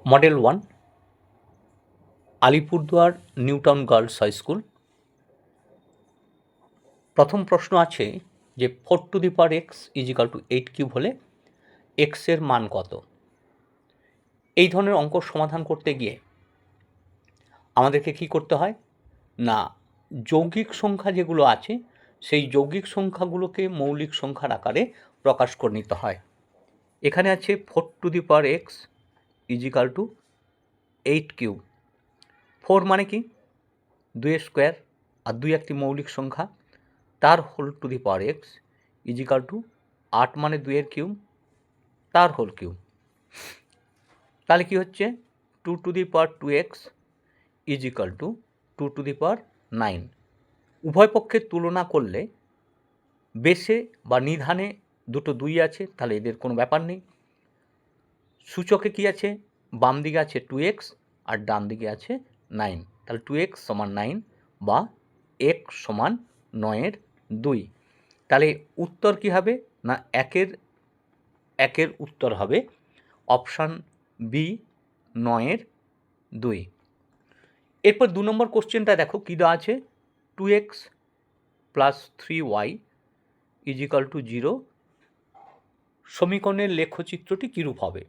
Model 1 Alipurduar New Town girls high school. প্রথম প্রশ্ন আছে যে 4^x = 8³ হলে x এর মান কত? এই ধরনের অঙ্ক সমাধান করতে গিয়ে আমাদেরকে কি করতে হয় না, যৌগিক সংখ্যা যেগুলো আছে সেই যৌগিক সংখ্যাগুলোকে মৌলিক সংখ্যার আকারে প্রকাশ করে নিতে হয়। এখানে আছে 4^x = 8³ 4 মানে কি 2 স্কোয়ার, আর 2 একটি মৌলিক সংখ্যা, তার whole to the power x = 8 মানে 2 এর কিউব, তার হোল কিউব। তাহলে কি হচ্ছে 2^2x = 2^9। উভয় পক্ষের তুলনা করলে বেশে বা নিধানে দুটো 2 আছে, তাহলে এদের কোনো ব্যাপার নেই। সূচকে কি আছে, বাম দিকে আছে 2x আর ডান দিকে আছে 9, তাহলে 2x = 9 বা x = 9/2। তাহলে উত্তর কি হবে না, একের উত্তর হবে অপশান বি 9/2। এরপর 2 নম্বর কোশ্চেনটা দেখো কী দেওয়া আছে, 2x + 3y = 0 সমীকরণের লেখচিত্রটি কীরূপ হবে?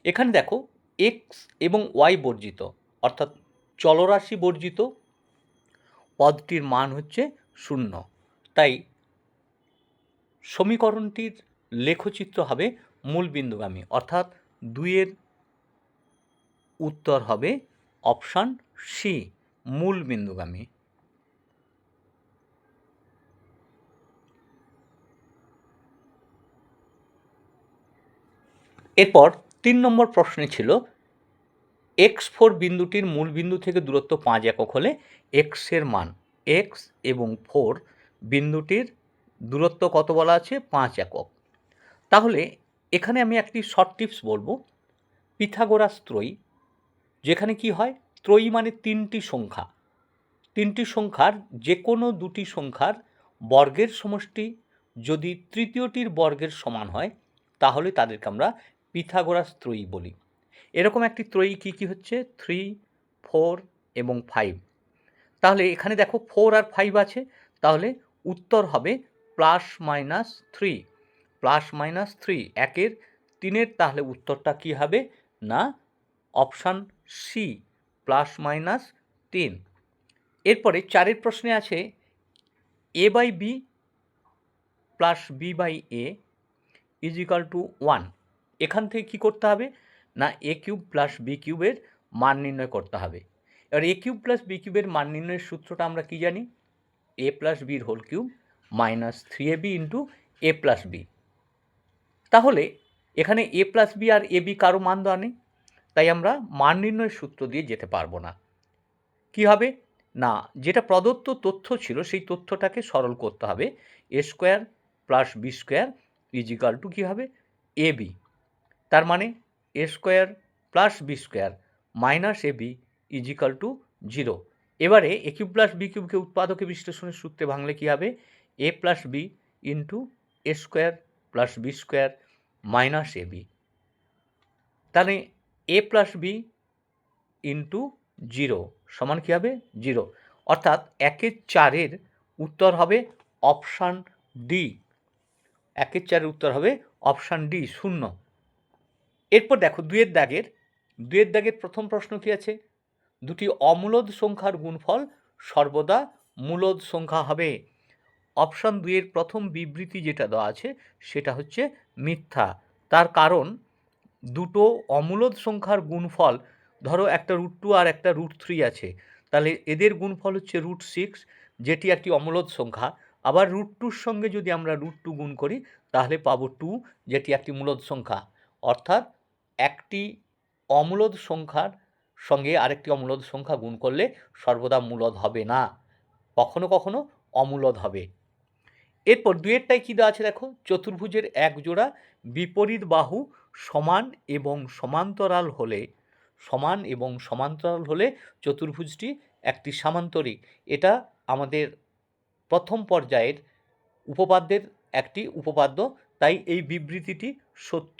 এখানে দেখো x এবং y বর্জিত, অর্থাৎ চলরাশি বর্জিত, পদটির মান হচ্ছে 0, তাই সমীকরণটির লেখচিত্র হবে মূলবিন্দুগামী, অর্থাৎ 2-এর উত্তর হবে অপশান সি মূলবিন্দুগামী। এরপর 3 নম্বর প্রশ্নে ছিল x4 বিন্দুটির মূলবিন্দু থেকে দূরত্ব 5 একক হলে x এর মান। x এবং 4 বিন্দুটির দূরত্ব কত বলা আছে, 5 একক। তাহলে এখানে আমি একটি শর্ট টিপস বলবো, পিথাগোরাস ত্রয়ী, যেখানে কি হয়, ত্রয়ী মানে 3টি সংখ্যা, 3টি সংখ্যার যে কোনো 2টি সংখ্যার বর্গের সমষ্টি যদি তৃতীয়টির বর্গের সমান হয় তাহলে তাদেরকে আমরা পিথাগোরাস ত্রয়ী বলি। এরকম একটি ত্রয়ী কি হচ্ছে 3, 4 এবং 5। তাহলে এখানে দেখো 4 আর 5 আছে, তাহলে উত্তর হবে +-3, +-3 একের 3-এর, তাহলে উত্তরটা কি হবে না অপশান সি +-3। এরপরে 4-এর প্রশ্নে আছে a/b + b/a = 1। এখান থেকে কি করতে হবে না a³ + b³ এর মান নির্ণয় করতে হবে। এবার a³ + b³ এর মান নির্ণয়ের সূত্রটা আমরা কি জানি, a + b whole cube -3ab × a + b। তাহলে এখানে a + b আর ab কারো মান দেওয়া নেই, তাই আমরা মান নির্ণয়ের সূত্র দিয়ে যেতে পারবো না। কি হবে না, যেটা প্রদত্ত তথ্য ছিল সেই তথ্যটাকে সরল করতে হবে। a² + b² = কি হবে ab। তার মানে a² + b² - ab = 0। এবারে a³ + b³ কে উৎপাদকে বিশ্লেষণের সূত্রে ভাঙলে কি হবে, a + b × a² + b² - ab। তাহলে a + b × 0 সমান কি হবে 0, অর্থাৎ 1-এর 4-এর উত্তর হবে অপশান ডি। 1-এর 4-এর উত্তর হবে অপশান ডি 0। এরপর দেখো 2-এর দাগের প্রথম প্রশ্ন কি আছে, দুটি অমূলদ সংখ্যার গুণফল সর্বদা মূলদ সংখ্যা হবে। অপশান 2-এর প্রথম বিবৃতি যেটা দেওয়া আছে সেটা হচ্ছে মিথ্যা। তার কারণ দুটো অমূলদ সংখ্যার গুণফল, ধরো একটা √2 আর একটা √3 আছে, তাহলে এদের গুণফল হচ্ছে √6, যেটি একটি অমূলদ সংখ্যা। আবার √2-র সঙ্গে যদি আমরা √2 গুণ করি তাহলে পাবো 2, যেটি একটি মূলদ সংখ্যা। অর্থাৎ একটি অমূলদ সংখ্যার সঙ্গে আরেকটি অমূলদ সংখ্যা গুণ করলে সর্বদা মূলদ হবে না, কখনো কখনো অমূলদ হবে। এরপর 2-এরটায় কী দেওয়া আছে দেখো, চতুর্ভুজের এক জোড়া বিপরীত বাহু সমান এবং সমান্তরাল হলে চতুর্ভুজটি একটি সামান্তরিক। এটা আমাদের প্রথম পর্যায়ের উপপাদ্যের একটি উপপাদ্য, তাই এই বিবৃতিটি সত্য।